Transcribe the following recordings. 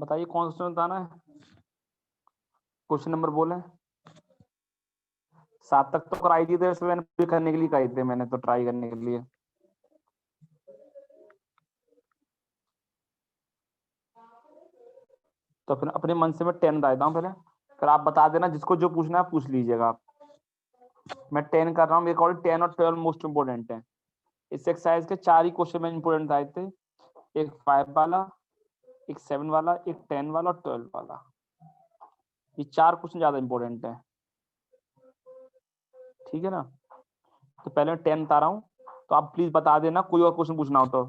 बताइए कौन सा बताना है, क्वेश्चन नंबर बोले। 7 तक तो कराई थी, तो इसमें मैंने पूरी करने के लिए कराई थी, मैंने तो ट्राई करने के लिए। तो फिर अपने मन से मैं 10 बता देता हूँ पहले, फिर आप बता देना, जिसको जो पूछना है पूछ लीजिएगा आप। मैं 10 कर रहा हूँ, मेरे अकॉर्डिंग 10 और 12 मोस्ट इंपोर्टेंट है। इस एक्सरसाइज के 4 ही क्वेश्चन में इंपोर्टेंट आए थे, एक 5 वाला, एक 7 वाला, एक 10 वाला और 12 वाला। ये 4 क्वेश्चन ज्यादा इंपॉर्टेंट है, ठीक है ना। तो पहले मैं 10 बता रहा हूँ, तो आप प्लीज बता देना कोई और क्वेश्चन पूछना हो तो।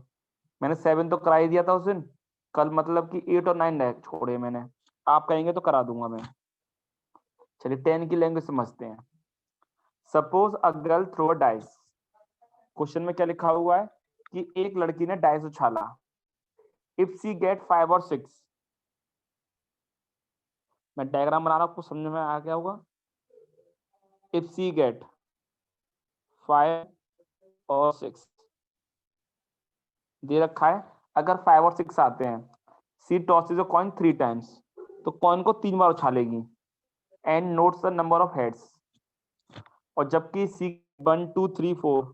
मैंने 7 तो करा ही दिया था उस दिन, कल मतलब कि 8 और 9 रह छोड़े मैंने, आप कहेंगे तो करा दूंगा मैं। चलिए 10 की लैंग्वेज समझते हैं। Suppose a girl throw a dice. Question में क्या लिखा हुआ है कि एक लड़की ने डाइस उछाला। इफ सी गेट 5 और 6, मैं डायग्राम बना रहा हूं, आपको समझ में आ गया होगा। इफ सी गेट 5 और 6 दे रखा है, अगर 5 और 6 आते हैं, she tosses a coin 3 times, तो कॉइन को 3 बार उछालेगी and notes the number of heads. और जबकि सी 1 2 3 4,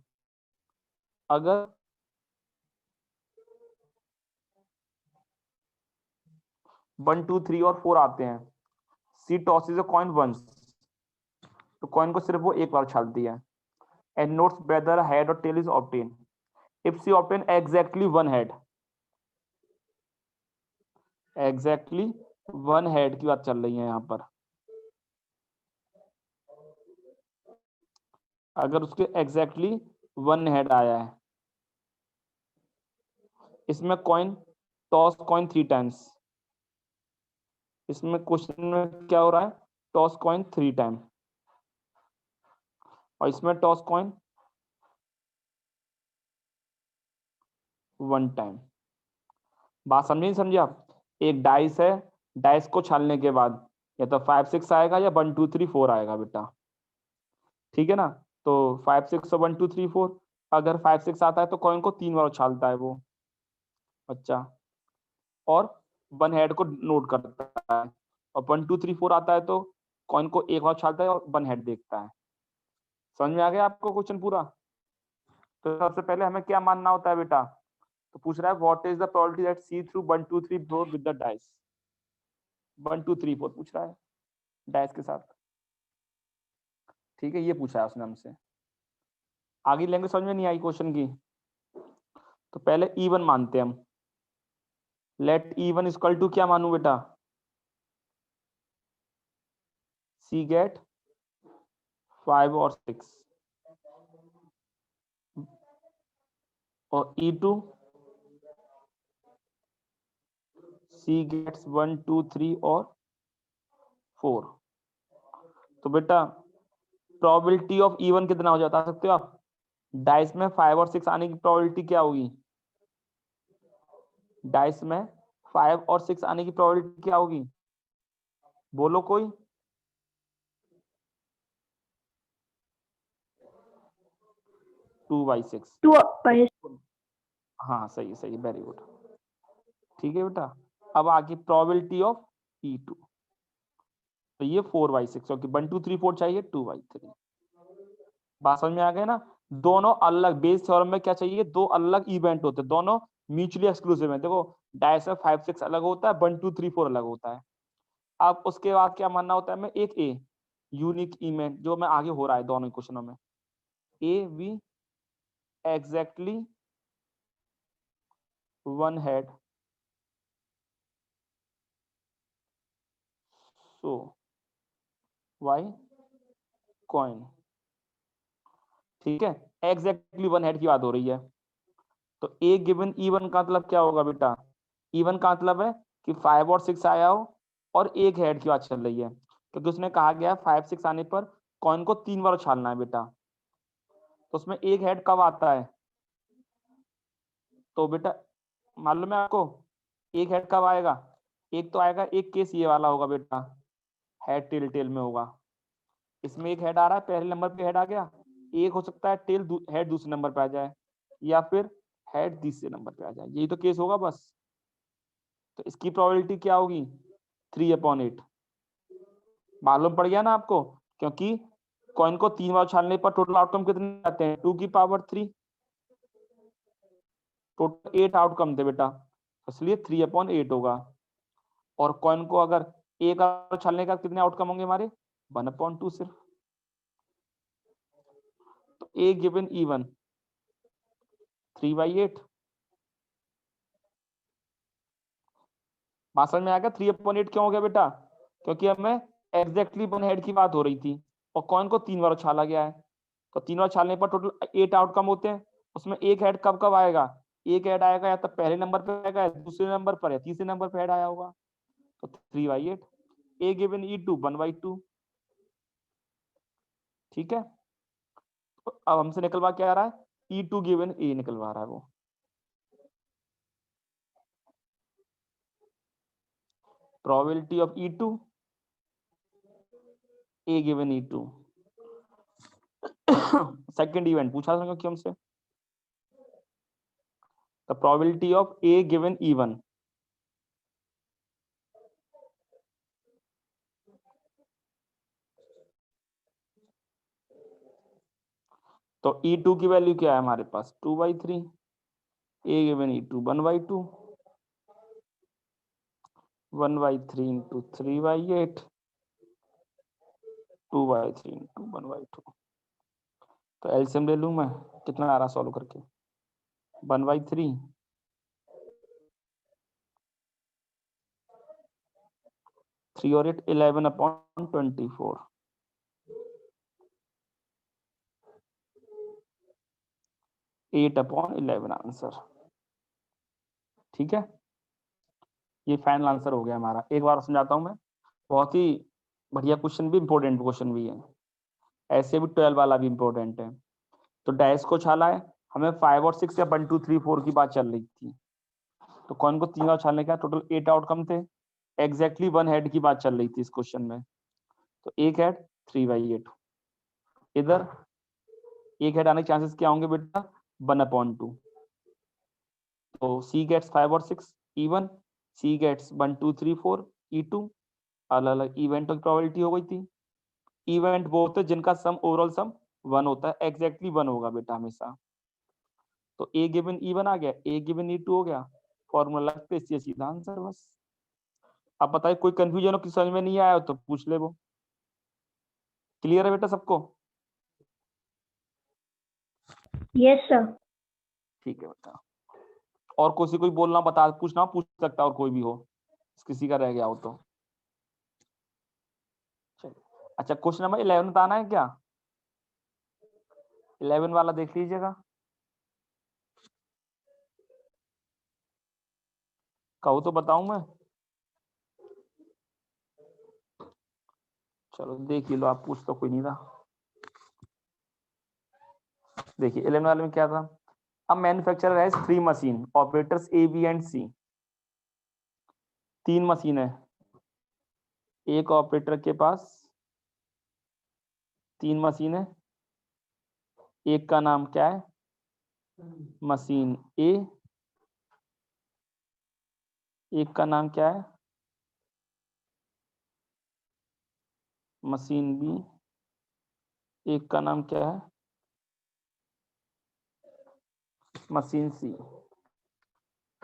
अगर 1 2 3 और 4 आते हैं, she tosses a coin once, तो कॉइन को सिर्फ वो एक बार उछालती है एंड नोट्स वेदर हेड और tail is obtain. If she obtain exactly one head, exactly one head की बात चल रही है यहाँ पर, अगर उसके एग्जैक्टली वन हेड आया है, इसमें कॉइन टॉस कॉइन 3 टाइम्स, इसमें क्वेश्चन में क्या हो रहा है, टॉस कॉइन 3 टाइम, और इसमें टॉस कॉइन 1 टाइम। बात समझे नहीं समझे आप। एक डाइस है, डाइस को छालने के बाद या तो 5 6 आएगा या 1 2 3 4 आएगा बेटा, ठीक है ना। तो 5 6 और 1 2 3 4, अगर 5 6 आता है तो कॉइन को 3 बार उछालता है वो बच्चा, और वन हेड को नोट करता है। और 1 2 3 4 आता है तो कॉइन को एक बार उछालता है और वन हेड देखता है। समझ में आ गया आपको क्वेश्चन पूरा। तो सबसे पहले हमें क्या मानना होता है बेटा, तो पूछ रहा है what is the probability that she throw 1 2 3 4 with the dice. 1 2 3 4 पूछ रहा है डाइस के साथ, ठीक है, ये पूछा है उसने हमसे। आगे लैंग्वेज समझ में नहीं आई क्वेश्चन की, तो पहले इवन मानते हैं हम। लेट इवन इक्वल टू क्या मानू बेटा, सी गेट 5 और 6, और ई टू सी गेट्स 1 2 3 और 4। तो बेटा प्रोबेबिलिटी ऑफ इवन कितना हो जाता सकते हो आप, डाइस में 5 और 6 आने की प्रोबेबिलिटी क्या होगी, डाइस में 5 और 6 आने की प्रोबेबिलिटी क्या होगी, बोलो कोई। 2/6। 2/6। हाँ सही सही, वेरी गुड, ठीक है बेटा। अब आगे प्रोबेबिलिटी ऑफ ई टू, तो ये 4/6, क्योंकि 1 2 3 4 चाहिए 2/3। बात समझ में आ गया ना। दोनों अलग बेस थ्योरम में क्या चाहिए, दो अलग इवेंट होते हैं, दोनों म्यूचुअली एक्सक्लूसिव है। देखो डाइस में 5 6 अलग होता है, 1 2 3 4 अलग होता है। अब उसके बाद क्या मानना होता है हमें, एक ए यूनिक इवेंट जो में आगे हो रहा है दोनों क्वेश्चनों में, A V exactly one head, so Y coin, ठीक है, एग्जैक्टली वन हेड की बात हो रही है। तो ए गिवन इवन का मतलब क्या होगा बेटा, इवन का मतलब है कि 5 और 6 आया हो और एक हेड की बात चल रही है, क्योंकि उसने कहा गया 5 6 आने पर कॉइन को 3 बार उछालना है बेटा। तो उसमें एक हेड कब आता है, तो बेटा मालूम है आपको एक हेड कब आएगा, एक तो आएगा, एक केस ये वाला होगा बेटा, हेड टेल टेल में होगा। इसमें एक हेड आ रहा है, पहले नंबर पे हेड आ गया, एक हो सकता है टेल हेड दूसरे नंबर पे आ जाए, या फिर हेड तीसरे नंबर पे आ जाए, यही तो केस होगा बस। तो इसकी प्रोबेबिलिटी क्या होगी 3/8। मालूम पड़ गया ना आपको, क्योंकि कॉइन को 3 बार उछालने पर टोटल आउटकम कितने आते हैं 2⁻3। टोटल 8 आउटकम थे बेटा, इसलिए 3/8 होगा। और कॉइन को अगर एक बार उछालने का कितने आउटकम होंगे हमारे 1/2 सिर्फ। तो ए गिवन इवन 3/8। बात समझ में आ गया 3/8 क्यों हो गया बेटा, क्योंकि हमें एग्जैक्टली वन हेड की बात हो रही थी और कॉइन को 3 बार उछाला गया है। तो 3 बार उछालने पर टोटल 8 आउटकम होते हैं। उसमें एक हेड कब कब आएगा, एक हेड आएगा या तो पहले नंबर पे आएगा, या दूसरे नंबर पर, या तीसरे नंबर पे हेड आया होगा। तो 3/8 ए गिवन E2 1/2। ठीक है, तो अब हमसे निकलवा क्या आ रहा है E2 गिवन ए निकलवा रहा है वो। Probability of E2 A given E2। Second event पूछा था क्योंकि हमसे the probability of A given E1। तो E2 की वैल्यू क्या है हमारे पास 2/3। ए गिवन E2 1/2। 1/3 into 3/8 2/3 into 1/2। तो एलसीएम ले लूं मैं, कितना आ रहा सॉल्व करके 1/3 3 और 8 11/24 8/11 आंसर। ठीक है, ये फाइनल आंसर हो गया हमारा। एक बार समझाता हूं मैं, बहुत ही बढ़िया क्वेश्चन भी, इंपॉर्टेंट क्वेश्चन भी है, ऐसे भी 12 वाला भी इंपॉर्टेंट है। तो डैश को छाला है, हमें 5 और 6 या 1 2 3 4 की बात चल रही थी। तो कौन को 3 बार छालने का टोटल 8 आउटकम थे, एग्जैक्टली वन हेड की बात चल रही थी इस क्वेश्चन में। तो एक हेड 3/8, इधर एक हेड आने के चांसेस क्या होंगे बेटा 1/2। तो सी गेट्स 5 और 6 E1, सी गेट्स 1 2 3 4 E2। अलग अलग इवेंटों की प्रोबेबिलिटी हो गई थी। इवेंट वो होते हैं जिनका सम ओवरऑल सम 1 होता है, एग्जैक्टली 1 होगा बेटा हमेशा। तो ए गिवन E1 आ गया, ए गिवन E2 हो गया, फॉर्मूला लगते इससे सीधा आंसर बस। अब बताइए कोई कंफ्यूजन हो कि समझ में नहीं आया हो तो पूछ ले वो। क्लियर है बेटा सबको? Yes sir. ठीक है बेटा, और कोई बोलना बता पूछना पूछ सकता और कोई भी हो, किसी का रह गया हो तो। चलिए, अच्छा क्वेश्चन नंबर 11 आना है क्या, 11 वाला देख लीजिएगा। कहो तो बताऊं मैं, चलो देख ही लो आप, पूछ तो कोई नहीं था। देखिए 11 वाले में क्या था, अब manufacturer has 3 machine operators A B and C. 3 machine है, एक ऑपरेटर के पास 3 मशीन है। एक का नाम क्या है मशीन ए, एक का नाम क्या है मशीन बी, एक का नाम क्या है machine C.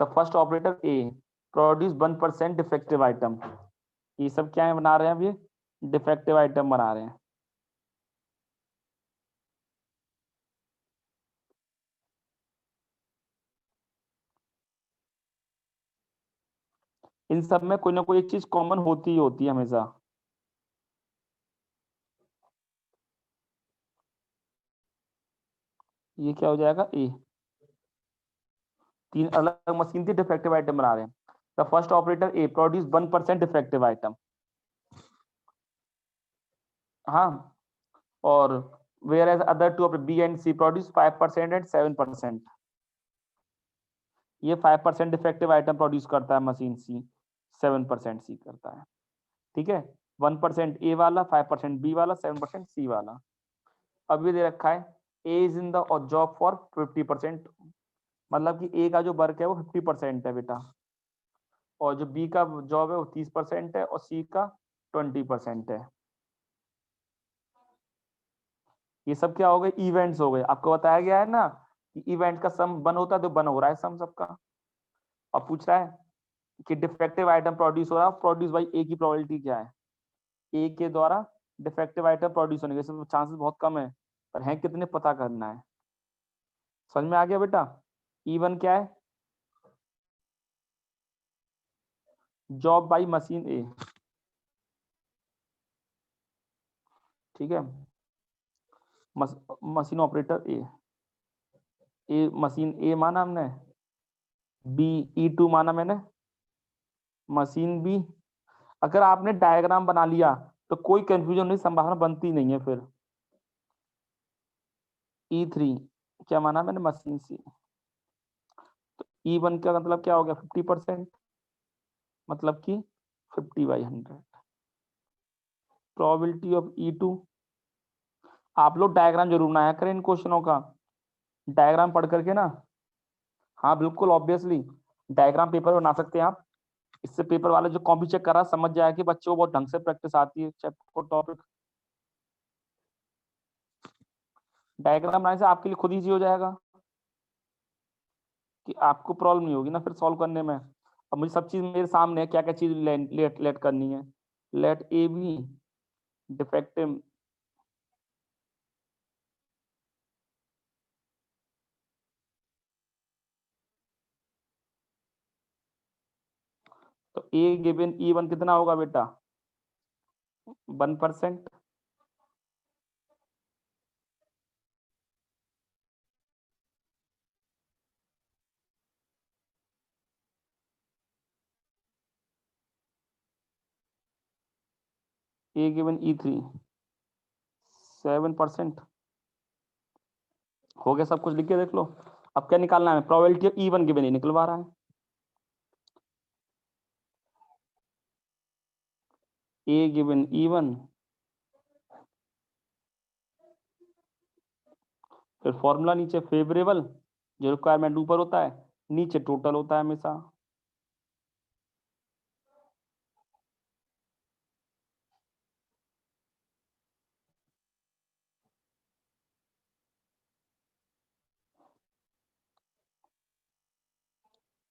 The first operator A produce 1% defective item. ये सब क्या है बना रहे हैं, अब ये डिफेक्टिव आइटम बना रहे हैं। इन सब में कोई ना कोई एक चीज कॉमन होती ही होती है हमेशा। ये क्या हो जाएगा ए, 3 अलग मशीन थी डिफेक्टिव आइटम बना रहे हैं। The first operator A produce 1% defective item. हाँ, और whereas other two B and C produce 5% and 7%। ये 5% डिफेक्टिव आइटम प्रोड्यूस करता है मशीन सी, 7% सी करता है। ठीक है, 1% ए वाला, 5% बी वाला, 7% सी वाला। अब ये दे रखा है A is in the job for 50%, मतलब कि ए का जो वर्क है वो 50% है बेटा। और जो बी का जॉब है वो 30% है और सी का 20% है। ये सब क्या हो गए, इवेंट्स हो गए। आपको बताया गया है ना कि इवेंट का सम 1 होता है, तो 1 हो रहा है सम सबका। अब पूछ रहा है कि डिफेक्टिव आइटम प्रोड्यूस हो रहा है, प्रोड्यूस बाई ए की प्रोबेबिलिटी क्या है, ए के द्वारा डिफेक्टिव आइटम प्रोड्यूस होने के चांसेस बहुत कम है, पर हैं कितने पता करना है। समझ में आ गया बेटा। E1 क्या है, जॉब बाई मशीन ए, ठीक है, मशीन ऑपरेटर ए मशीन ए माना हमने, बी E2 माना मैंने, मशीन बी। अगर आपने डायग्राम बना लिया तो कोई कंफ्यूजन नहीं, संभावना बनती नहीं है फिर। E3 क्या माना मैंने, मशीन सी। तो E1 का मतलब क्या हो गया, 50%, मतलब कि 50/100। प्रोबेबिलिटी ऑफ E2, आप लोग डायग्राम जरूर बनाया करें इन क्वेश्चनों का, डायग्राम पढ़ करके ना। हाँ बिल्कुल, ऑब्वियसली डायग्राम पेपर बना सकते हैं आप। इससे पेपर वाले जो कॉपी चेक कर रहा समझ जाए कि बच्चों को बहुत ढंग से प्रैक्टिस आती है चैप्टर टॉपिक। डायग्राम बनाने से आपके लिए खुद इजी हो जाएगा कि आपको प्रॉब्लम नहीं होगी ना फिर सॉल्व करने में। अब मुझे सब चीज मेरे सामने है, क्या क्या चीज लेट लेट करनी है। लेट ए बी डिफेक्टिव, तो ए गिवन E1 कितना होगा बेटा, 1%। ए गिवन E3 7%। हो गया सब कुछ, लिख के देख लो। अब क्या निकालना है, प्रोबेबिलिटी ऑफ E1 गिवन, निकलवा रहा है। ए गिवन E1, फिर फॉर्मूला नीचे फेवरेबल, जो रिक्वायरमेंट ऊपर होता है, नीचे टोटल होता है हमेशा।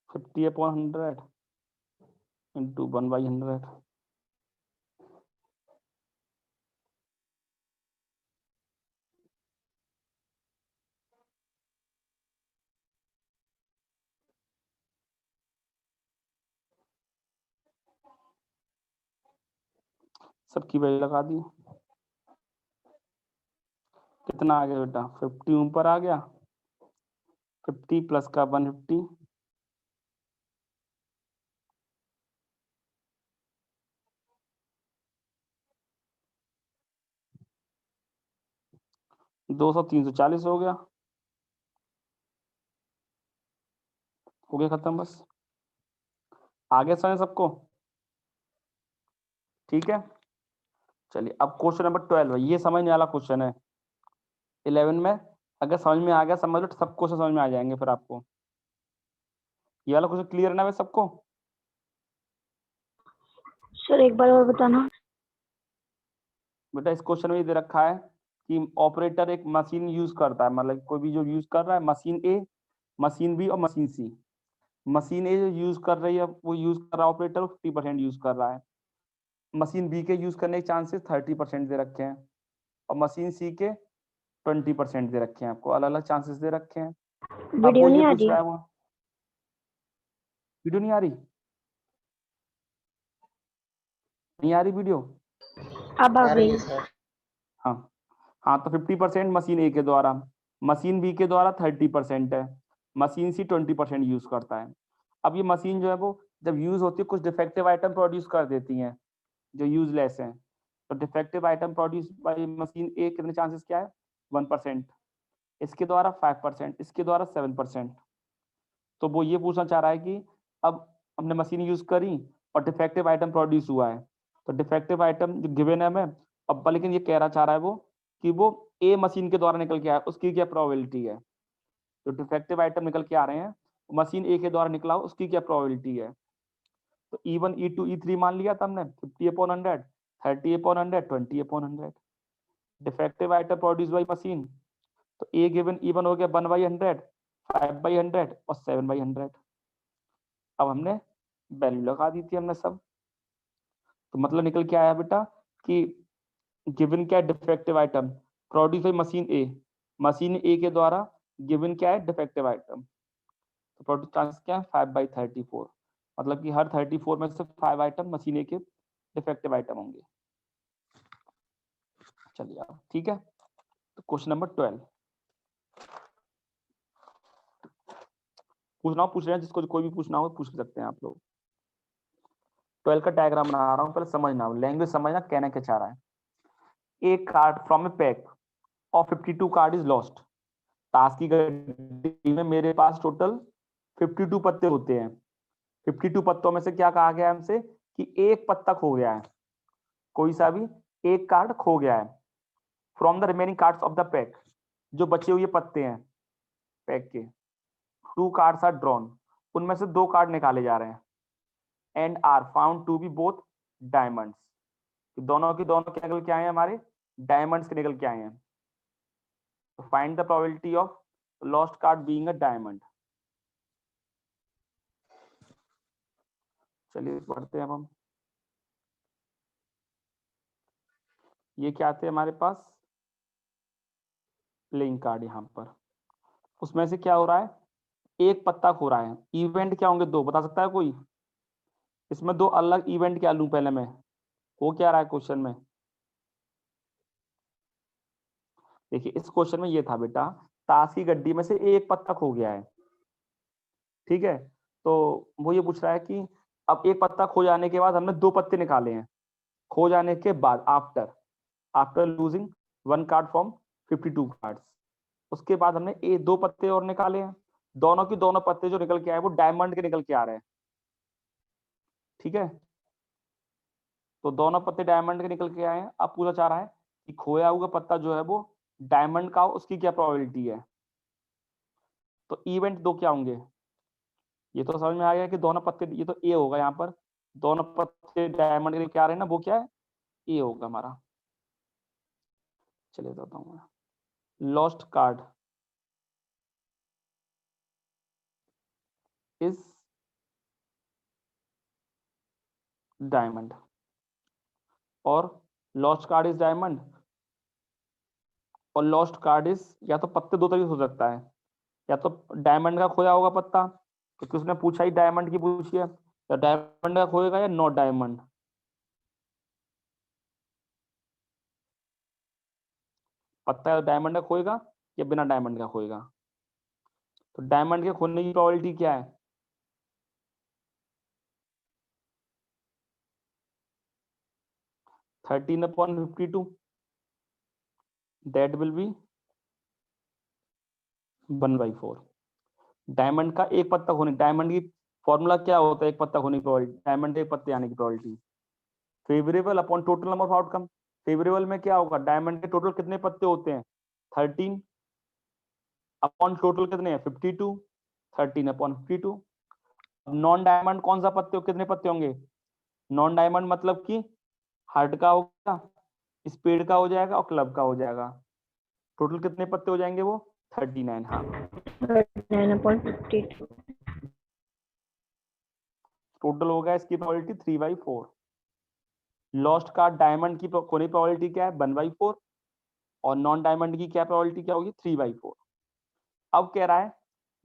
Fifty upon 100 into 1/100। सबकी वैल्यू लगा दी। कितना आ गया बेटा, 50 ऊपर आ गया, 50 प्लस का 150, 200 340 हो गया। हो गया खत्म बस। आगे समझ सबको, ठीक है। चलिए अब क्वेश्चन नंबर 12 है, ये समझने वाला क्वेश्चन है। 11 में अगर समझ में आ गया समझ लो, सब क्वेश्चन समझ में आ जाएंगे फिर आपको। ये वाला क्वेश्चन क्लियर है ना भाई सबको। सर एक बार और बताना। बेटा इस क्वेश्चन में ये दे रखा है कि ऑपरेटर एक मशीन यूज करता है, मतलब कोई भी जो यूज कर रहा है, मशीन ए, मशीन बी और मशीन सी। मशीन ए जो यूज कर रही है वो यूज कर रहा है ऑपरेटर 50% यूज कर रहा है। मशीन बी के यूज करने के चांसेस 30% दे रखे हैं, और मशीन सी के 20% दे रखे हैं। आपको अलग अलग चांसेस दे रखे हैं। अब वीडियो वो ये नहीं आ पूछ रही? रहा है, वो वीडियो नहीं आ रही, नहीं आ रही वीडियो। अब आ गई। हाँ हाँ, तो 50% मशीन ए के द्वारा, मशीन बी के द्वारा 30% है, मशीन सी 20% यूज करता है। अब ये मशीन जो है वो जब यूज होती है कुछ डिफेक्टिव आइटम प्रोड्यूस कर देती हैं जो यूजलेस हैं। तो defective item produce by machine A कितने चांसेस क्या है, 1%, इसके द्वारा 5%, इसके द्वारा 7%। तो वो ये पूछना चाह रहा है कि अब हमने मशीन यूज करी और डिफेक्टिव आइटम प्रोड्यूस हुआ है, तो डिफेक्टिव आइटम जो गिवन है हमें, अब लेकिन ये कह रहा चाह रहा है वो कि वो ए मशीन के द्वारा निकल के आया, उसकी क्या प्रोबेबिलिटी है। तो डिफेक्टिव आइटम निकल के आ रहे हैं, मशीन ए के द्वारा निकला उसकी क्या प्रोबेबिलिटी है। तो E1 E2 E3 मान लिया था हमने 50/100, 30/100, 20/100। Defective item produce by machine, तो ए गिवन E1 हो गया 1/100, 5/100 और 7/100। अब हमने वैल्यू लगा दी थी हमने सब, तो मतलब निकल के आया बेटा कि गिवन क्या है defective item produce by machine A, machine A के द्वारा गिवन क्या है डिफेक्टिव आइटम, तो प्रोड्यूस चांस क्या है 5/34, मतलब कि हर 34 में से 5 आइटम मशीन ए के डिफेक्टिव आइटम होंगे। चलिए अब ठीक है, तो क्वेश्चन नंबर 12 पूछना हो पूछ रहे हैं, जिसको कोई भी पूछना हो पूछ सकते हैं आप लोग। 12 का डायग्राम बना रहा हूँ, पहले समझना, लैंग्वेज समझना कहना क्या चाह रहा है। एक card from A pack of 52 card is lost. ताश की गड्डी में मेरे पास टोटल 52 पत्ते होते हैं। 52 पत्तों में से क्या कहा गया है हमसे कि एक पत्ता खो गया है, कोई सा भी एक कार्ड खो गया है। From the remaining cards of the pack, जो बचे हुए पत्ते हैं पैक के, 2 कार्ड्स आर ड्रॉन, उनमें से 2 कार्ड निकाले जा रहे हैं। And are found to be both diamonds, दोनों की दोनों क्या निकल के आए हैं हमारे डायमंड्स के निकल के आए हैं। तो find the probability of lost card being a diamond. चलिए पढ़ते हैं अब हम। ये क्या थे हमारे पास प्लेइंग कार्ड, यहाँ पर उसमें से क्या हो रहा है एक पत्ता खो रहा है। इवेंट क्या होंगे 2, बता सकता है कोई? इसमें 2 अलग इवेंट क्या लूं पहले मैं, वो क्या रहा है क्वेश्चन में? देखिए इस क्वेश्चन में ये था बेटा, ताश की गड्डी में से एक पत्ता खो गया है, ठीक है। तो वो ये पूछ रहा है कि अब एक पत्ता खो जाने के बाद हमने 2 पत्ते निकाले हैं, खो जाने के बाद after after losing 1 card from 52 cards, उसके बाद हमने 2 पत्ते और निकाले हैं। दोनों की दोनों पत्ते जो निकल के आए वो डायमंड के निकल के आ रहे हैं, ठीक है। तो दोनों पत्ते डायमंड के निकल के आए हैं। अब पूछा जा रहा है कि खोया हुआ पत्ता जो है वो डायमंड का हो, उसकी क्या प्रोबेबिलिटी है। तो इवेंट 2 क्या होंगे, ये तो समझ में आ गया कि दोनों पत्ते, ये तो ए होगा यहाँ पर, दोनों पत्ते डायमंड के क्या आ रहे हैं ना, वो क्या है ए होगा हमारा। चलिए बताता हूँ मैं। लॉस्ट कार्ड इज डायमंड और लॉस्ट कार्ड इज डायमंड, और लॉस्ट कार्ड इज, या तो पत्ते 2 तरीके से हो सकता है, या तो डायमंड का खोया होगा पत्ता, क्योंकि उसने पूछा ही डायमंड की पूछी है, या डायमंड का खोएगा या नॉट डायमंड। पत्ता डायमंड का खोएगा या बिना डायमंड का खोएगा। तो डायमंड के खोने की प्रोबेबिलिटी क्या है, 13/52, दैट विल बी 1/4। डायमंड का एक पत्ता खोने, डायमंड की फॉर्मूला क्या होता है एक पत्ता खोने की प्रोबेबिलिटी, डायमंड एक पत्ते आने की probability favourable upon total number of outcome. Favourable में क्या होगा, डायमंड के टोटल कितने पत्ते होते हैं 13 अपॉन टोटल कितने हैं 52, 13/52। नॉन डायमंड कौन सा पत्ते, कितने पत्ते होंगे, नॉन डायमंड मतलब कि हार्ट का होगा, स्पेड का हो जाएगा और क्लब का हो जाएगा। टोटल कितने पत्ते हो जाएंगे वो 39। हाँ 9.52। टोटल हो गया इसकी प्रोबेबिलिटी 3/4। लॉस्ट का डायमंड की खोने प्रोबेबिलिटी क्या है 1/4, और नॉन डायमंड की क्या प्रोबेबिलिटी क्या होगी 3/4। अब कह रहा है,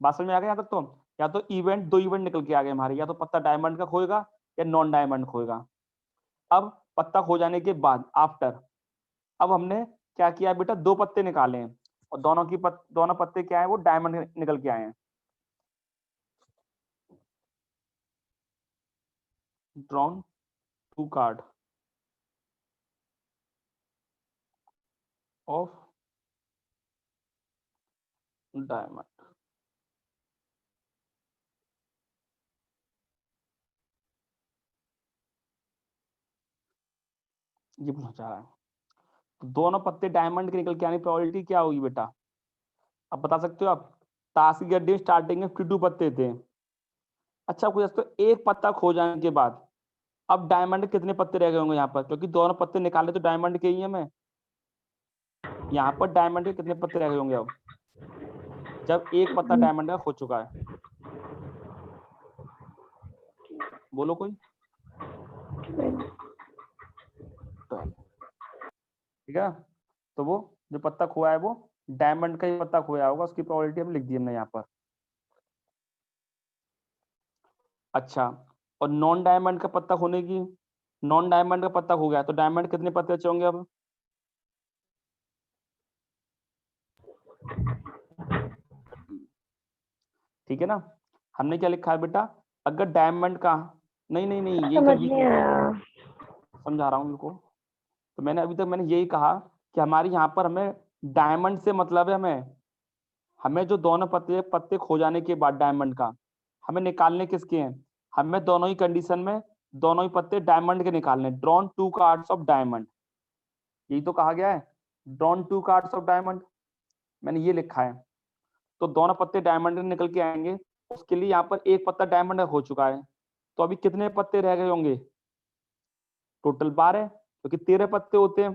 बात समझ में आ गया यहाँ तक? तो या तो इवेंट 2 इवेंट निकल के आ गए हमारे, या तो पत्ता डायमंड का खोएगा या नॉन डायमंड खोएगा। अब पत्ता खो जाने के बाद आफ्टर, अब हमने क्या किया बेटा 2 पत्ते निकाले हैं, और दोनों पत्ते क्या है वो डायमंड निकल के आए हैं। Drawn 2 card of diamond. ये पूछना चाह रहा है, तो दोनों पत्ते डायमंड के निकल के आने की प्रोबेबिलिटी क्या होगी बेटा, अब बता सकते हो आप? ताश की गड्डी स्टार्टिंग में 52 पत्ते थे, अच्छा कोई तो एक पत्ता खो जाने के बाद अब डायमंड के कितने पत्ते रह गए होंगे यहाँ पर, क्योंकि दोनों पत्ते निकाले तो डायमंड के ही है। मैं यहाँ पर डायमंड के कितने पत्ते रह गए होंगे अब, जब एक पत्ता डायमंड का खो चुका है? बोलो कोई। 12। ठीक है, तो वो जो पत्ता खोया है वो डायमंड का ही पत्ता खोया होगा, उसकी प्रोबेबिलिटी हम लिख दी हमने यहाँ पर। अच्छा, और नॉन डायमंड का पत्ता खोने की, नॉन डायमंड का पत्ता खो गया तो डायमंड कितने पत्ते बचे होंगे अब? ठीक है ना, हमने क्या लिखा है बेटा, अगर डायमंड का, नहीं नहीं नहीं यही समझ तो बीच नहीं में आया। समझा रहा हूँ उनको। तो मैंने अभी तक मैंने यही कहा कि हमारे यहाँ पर हमें डायमंड से मतलब है, हमें जो दोनों पत्ते पत्ते खो जाने के बाद डायमंड का हमें निकालने किसके हैं, हमें दोनों ही कंडीशन में दोनों ही पत्ते डायमंड के निकालने, ड्रॉन 2 कार्ड्स ऑफ डायमंड, यही तो कहा गया है, ड्रॉन 2 कार्ड्स ऑफ डायमंड, मैंने ये लिखा है। तो दोनों पत्ते डायमंड के निकल के आएंगे, उसके लिए यहाँ पर एक पत्ता डायमंड का हो चुका है, तो अभी कितने पत्ते रह गए होंगे, टोटल 12, क्योंकि 13 पत्ते होते हैं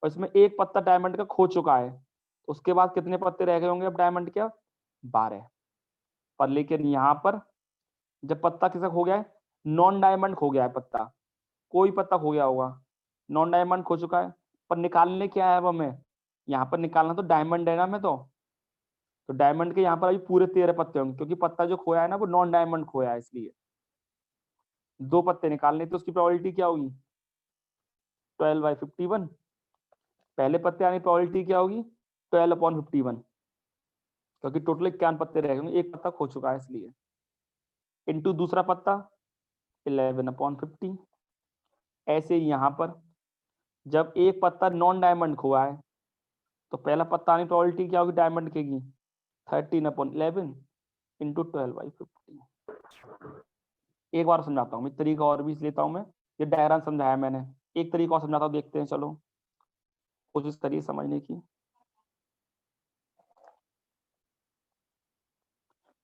और इसमें एक पत्ता डायमंड का खो चुका है, तो उसके बाद कितने पत्ते रह गए होंगे अब डायमंड के, 12। पर लेकिन यहाँ पर जब पत्ता किसका खो गया है, नॉन डायमंड खो गया है पत्ता, कोई पत्ता खो गया होगा, नॉन डायमंड खो चुका है, पर निकालने क्या है अब हमें, यहाँ पर निकालना तो डायमंड है ना, मैं तो डायमंड के यहाँ पर अभी पूरे 13 पत्ते होंगे, क्योंकि पत्ता जो खोया है ना वो नॉन डायमंड खोया है, इसलिए 2 पत्ते निकालने, तो उसकी प्रोबेबिलिटी क्या होगी, 12/51। पहले पत्ते आने की प्रोबेबिलिटी क्या होगी, 12/51, क्योंकि टोटल 51 पत्ते रह गए, एक पत्ता खो चुका है इसलिए, इंटू दूसरा पत्ता 11/50। ऐसे ही यहाँ पर जब एक पत्ता नॉन डायमंड खोआ है तो पहला पत्ता आने की प्रोबेबिलिटी क्या होगी डायमंड के की, 13/11 इंटू 12/50। एक बार समझाता हूँ मैं, तरीका और भी लेता हूँ मैं, ये डायग्राम समझाया मैंने, एक तरीका और समझाता हूँ, देखते हैं, चलो कोशिश करिए समझने की।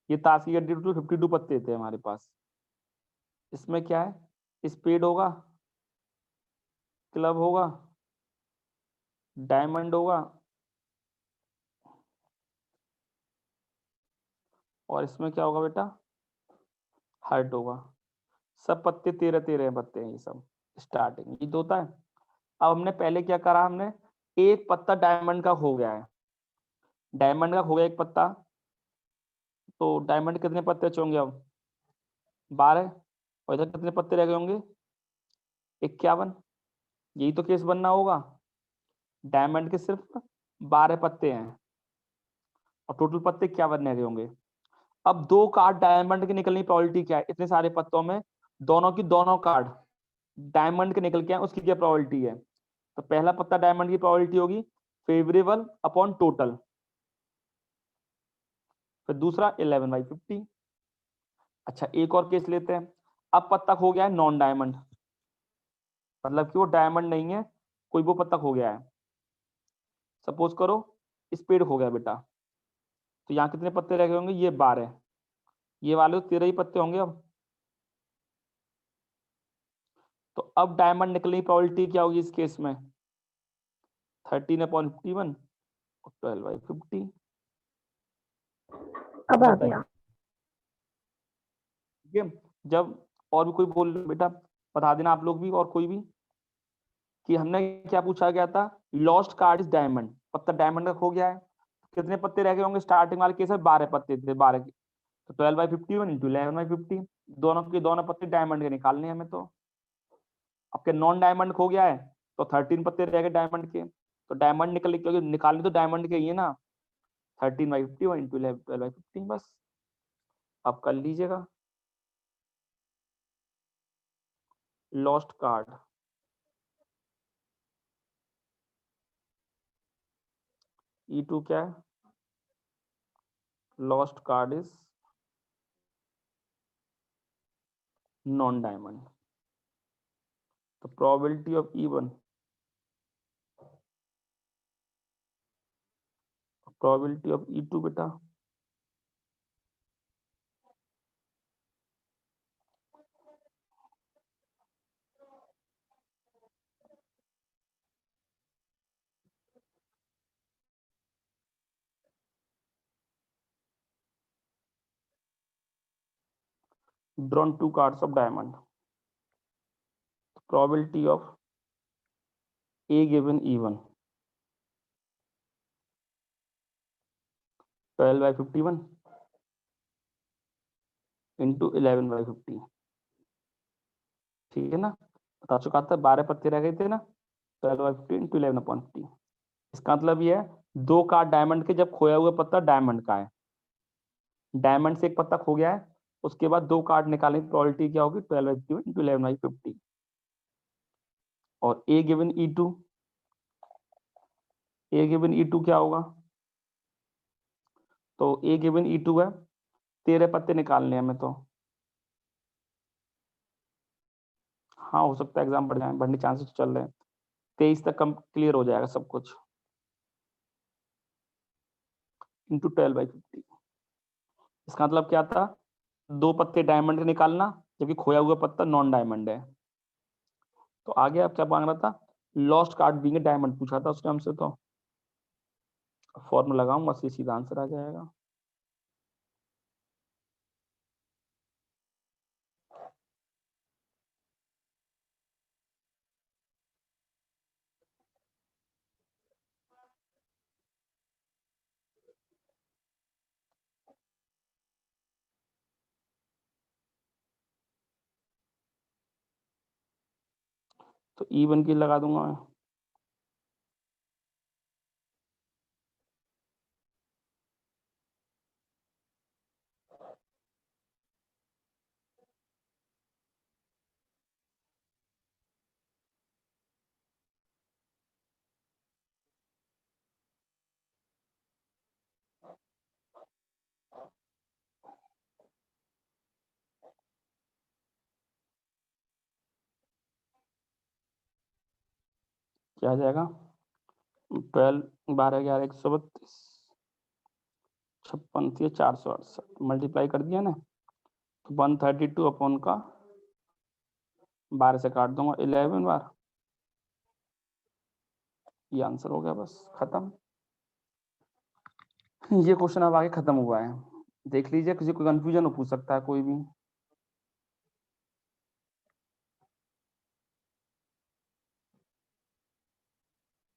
ये ताश की गड्डी 52 पत्ते थे हमारे पास, इसमें क्या है, स्पेड होगा, क्लब होगा, डायमंड होगा, और इसमें क्या होगा बेटा, हार्ट होगा। सब पत्ते 13 पत्ते हैं, ये सब स्टार्टिंग ये तो होता है। अब हमने पहले क्या करा, हमने एक पत्ता डायमंड का हो गया है, डायमंड का हो गया एक पत्ता, तो डायमंड कितने पत्ते बचे होंगे अब, 12, और इधर कितने पत्ते रह गए होंगे, 51। यही तो केस बनना होगा, डायमंड के सिर्फ 12 पत्ते हैं और टोटल पत्ते 51 रह गए होंगे। अब 2 कार्ड डायमंड के निकलने की प्रोबेबिलिटी क्या है, इतने सारे पत्तों में दोनों की दोनों कार्ड डायमंड के निकल के आए, उसकी क्या प्रोबेबिलिटी है, तो पहला पत्ता डायमंड की प्रोबेबिलिटी होगी फेवरेबल अपॉन टोटल, फिर दूसरा 11/50। अच्छा एक और केस लेते हैं, अब पत्ता खो गया है नॉन डायमंड, मतलब कि वो डायमंड नहीं है, कोई वो पत्ता खो गया है, सपोज करो स्पेड खो गया बेटा, तो यहाँ कितने पत्ते रह गए होंगे, ये 12, ये वाले तो 13 ही पत्ते होंगे अब। तो अब डायमंड निकलने की प्रोबेबिलिटी क्या होगी इस केस में, 13/51 और 12/50। अब अब आ बताइए, गया। ठीक है, जब और भी कोई बोल बेटा बता देना आप लोग भी और कोई भी, कि हमने क्या पूछा गया था, लॉस्ट कार्ड इज डायमंड, पत्ता डायमंड का खो गया है, कितने पत्ते रह गए होंगे, स्टार्टिंग वाले केस में 12 पत्ते थे, 12 के, तो 12/51 इंटू 11/50, दोनों के दोनों पत्ते डायमंड के निकालने हमें, तो आपके नॉन डायमंड खो गया है तो 13 पत्ते रह गए डायमंड के, तो डायमंड निकल, क्योंकि निकालने तो डायमंड के ही है ना, 13/51 इंटू 12/50, बस आप कर लीजिएगा। लॉस्ट कार्ड E2 क्या है, lost card is non diamond, तो probability of E1, probability of E2 बेटा drawn 2 cards of diamond. Probability of A given even 12/51 into 11/50, ठीक है ना, बता चुका था, 12 पत्ते रह गए थे ना, 12/50 into 11/50। इसका मतलब ये है 2 कार्ड डायमंड के, जब खोया हुआ पत्ता डायमंड का है, डायमंड से एक पत्ता खो गया है, उसके बाद 2 कार्ड निकालने की प्रोबेबिलिटी क्या होगी, 12/50 into 11/50। और A given E2, A given E2 क्या होगा, तो A given E2 है, 13 पत्ते निकालने हैं हमें तो, हाँ हो सकता है एग्जाम बढ़ जाए, बढ़ने चांसेस चल रहे हैं, 23 तक कम क्लियर हो जाएगा सब कुछ, इंटू 12/50। इसका मतलब क्या था, 2 पत्ते डायमंड के निकालना, जबकि खोया हुआ पत्ता नॉन डायमंड है। तो आगे आप क्या मांग रहा था, लॉस्ट कार्ड बीइंग डायमंड पूछा था उसने हमसे, तो फॉर्मूला लगाऊंगा, सीधा आंसर आ जाएगा। तो E1 की लगा दूंगा मैं, क्या आ जाएगा, 12 12 11 132 56 468 मल्टीप्लाई कर दिया ना, तो 132 अपॉन का 12 से काट दूंगा 11 बार, ये आंसर हो गया, बस खत्म। ये क्वेश्चन अब आगे खत्म हुआ है, देख लीजिए, किसी को कंफ्यूजन हो पूछ सकता है कोई भी।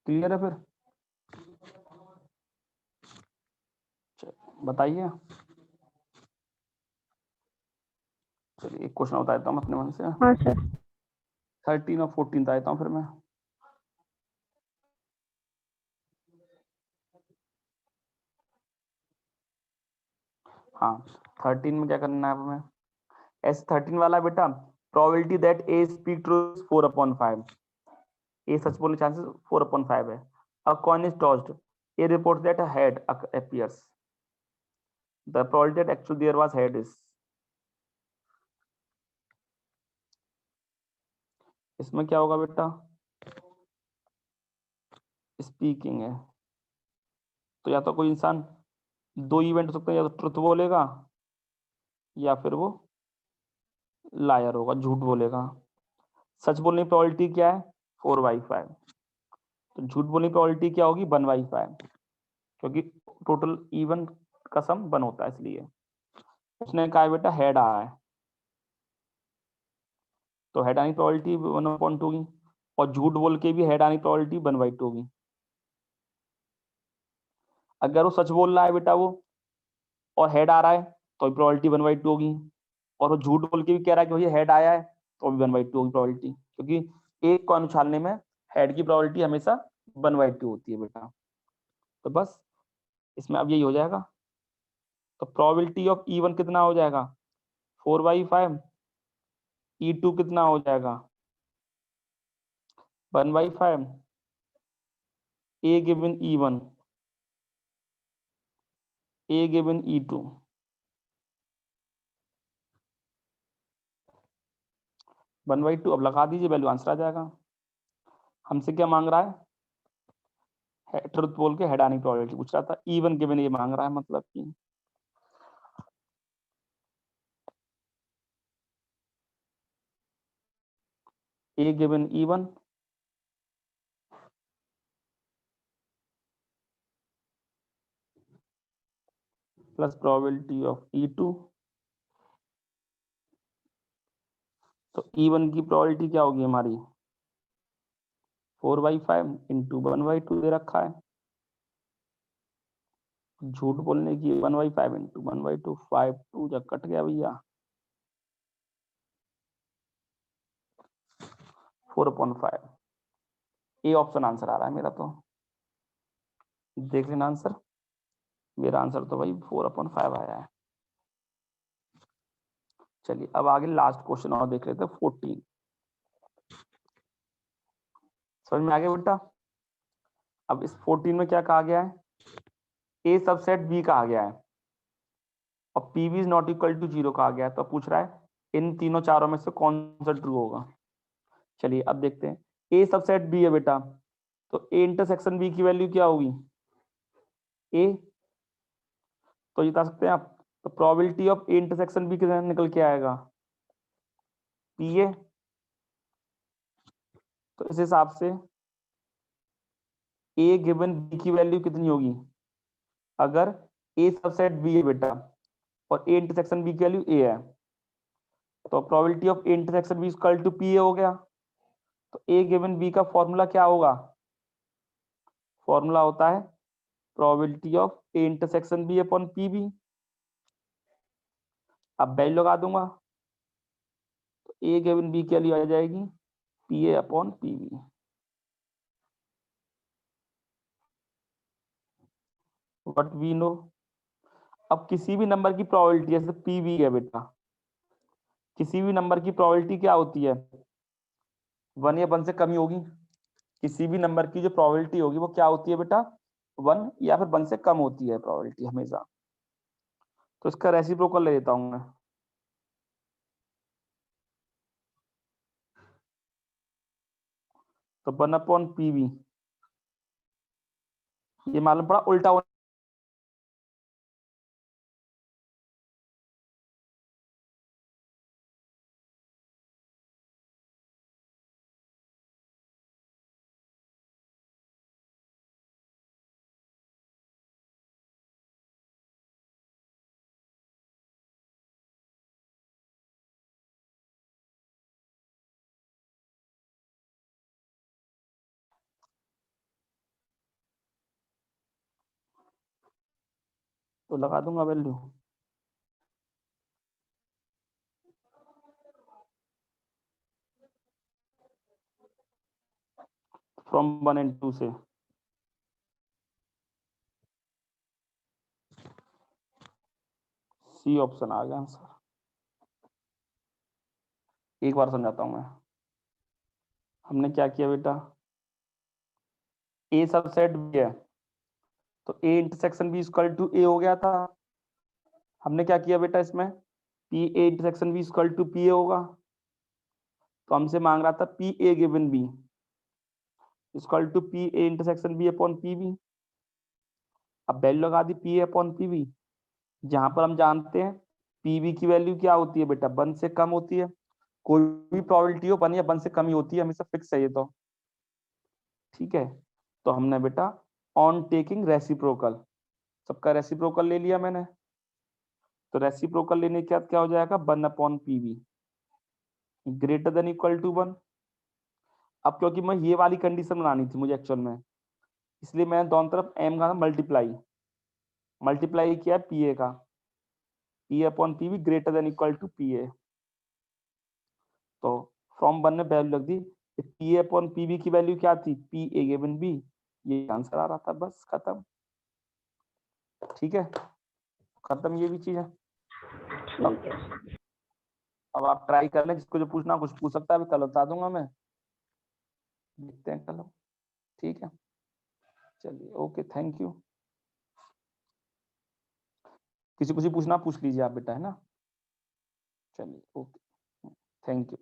क्लियर है फिर, बताइए। चलिए एक क्वेश्चन बताता हूँ अपने मन से, हाँ सर। 13 और 14 आता हूँ फिर मैं। हाँ 13 में क्या करना है हमें, एस 13 वाला बेटा, probability that A speak true 4/5, A सच बोलने चांसेस 4/5 है। A coin is tossed, A report that a head appears, the probability that actually there was head is, इसमें क्या होगा बेटा, स्पीकिंग है, तो या तो कोई इंसान, 2 इवेंट हो सकते हैं, या तो ट्रुथ बोलेगा या फिर वो लायर होगा, झूठ बोलेगा। सच बोलने की प्रोबेबिलिटी क्या है, 4/5, तो झूठ बोलने की प्रोबेबिलिटी क्या होगी, 1/5, क्योंकि टोटल इवन का सम 1 होता है, इसलिए उसने कहा है बेटा हेड आ है, तो हेड आने की प्रोबेबिलिटी 1/2 होगी, और झूठ बोल के भी हेड आने की प्रोबेबिलिटी 1/2 होगी। अगर वो सच बोल रहा है बेटा वो, और हेड आ रहा है, तो प्रोबेबिलिटी 1/2 होगी, और वो झूठ बोल के भी कह रहा है कि भैया हेड आया है, तो भी 1/2 होगी प्रोबेबिलिटी, क्योंकि एक कॉइन उछालने में हेड की प्रोबेबिलिटी हमेशा 1/2 होती है बेटा। तो बस इसमें अब यही हो जाएगा, तो प्रोबेबिलिटी ऑफ E1 कितना हो जाएगा, 4/5, E2 कितना हो जाएगा, 1/5, A given E1, A given E2, 1/2, अब लगा दीजिए, वैल्यू आंसर आ जाएगा। हमसे क्या मांग रहा है, ट्रुथ बोल के हेड आने की प्रोबेबिलिटी पूछ रहा था, E1 गिवन ये मांग रहा है, मतलब कि A given E1 plus probability of E2 तो E1 की प्रोबेबिलिटी क्या होगी हमारी 4/5 इंटू 1/2 दे रखा है, झूठ बोलने की 1/5 इंटू 1/2 5 2 जब कट गया भैया 4/5। ए ऑप्शन आंसर आ रहा है मेरा, तो देख लेना आंसर। मेरा आंसर तो भाई 4/5 आया है। चलिए अब आगे लास्ट क्वेश्चन और देख लेते हैं 14। समझ में आ गया बेटा? अब इस 14 में क्या कहा गया है, ए सबसेट बी कहा गया है और P V is not equal to 0 कहा गया है। तो पूछ रहा है इन तीनों चारों में से कौन सा ट्रू होगा। चलिए अब देखते हैं, ए सबसेट बी है बेटा, तो ए इंटरसेक्शन बी की वैल्यू क्या होगी ए, तो ये बता सकते हैं आप। तो probability of A intersection B कितना निकल के आएगा पी ए। तो इस हिसाब से ए गिवन बी की वैल्यू कितनी होगी, अगर ए सबसेट बी है बेटा और ए इंटरसेक्शन बी की वैल्यू ए है, तो probability of A intersection B equal to P A हो गया। तो ए गिवन बी का फॉर्मूला क्या होगा, फॉर्मूला होता है probability of A intersection B upon P B. अब वैल्यू लगा दूंगा, तो ए गिवन बी की वैल्यू आ जाएगी P A upon P B. What we know, अब किसी भी नंबर की प्रोबेबिलिटी, जैसे पी बी है बेटा, किसी भी नंबर की प्रोबेबिलिटी क्या होती है 1 या 1 से कम ही होगी। किसी भी नंबर की जो प्रोबेबिलिटी होगी वो क्या होती है बेटा 1 या फिर 1 से कम होती है प्रोबेबिलिटी हमेशा। तो इसका रेसिप्रोकल ले लेता हूं मैं, तो 1 अपॉन पी बी, ये मालूम पड़ा उल्टा होने तो लगा दूंगा वैल्यू फ्रॉम 1 एंड 2 से। सी ऑप्शन आ गया आंसर। एक बार समझाता हूं मैं, हमने क्या किया बेटा, ए सबसेट बी है तो A intersection B equal to A हो गया था। हमने क्या किया बेटा इसमें, P A intersection B equal to P A होगा, तो हमसे मांग रहा था P A given B equal to P A intersection B upon P B. अब वैल्यू लगा दी P A upon P B, जहां पर हम जानते हैं पी बी की वैल्यू क्या होती है बेटा 1 से कम होती है। कोई भी प्रोबेबिलिटी हो 1 या 1 से कम ही होती है, हमेशा फिक्स है ये तो। ठीक है, तो हमने बेटा ऑन टेकिंग रेसिप्रोकल, सबका रेसिप्रोकल ले लिया मैंने, तो रेसिप्रोकल लेने के बाद क्या हो जाएगा 1 upon P B greater than equal to 1। अब क्योंकि मैं ये वाली कंडीशन बनानी थी मुझे एक्चुअल में, इसलिए मैंने दोनों तरफ एम का मल्टीप्लाई मल्टीप्लाई किया पी ए का, P upon P B greater than equal to P A. तो फ्रॉम 1 में वैल्यू लग दी, P A upon P B की वैल्यू क्या थी पी ए गिवन बी, ये आंसर आ रहा था, बस खत्म। ठीक है, खत्म ये भी चीज है। ठीक है। अब आप ट्राई कर लें, जिसको जो पूछना कुछ पूछ सकता है, अभी कल बता दूंगा मैं, देखते हैं कल। ठीक है, चलिए ओके, थैंक यू। किसी पूछना पूछ लीजिए आप बेटा, है ना। चलिए ओके, थैंक यू।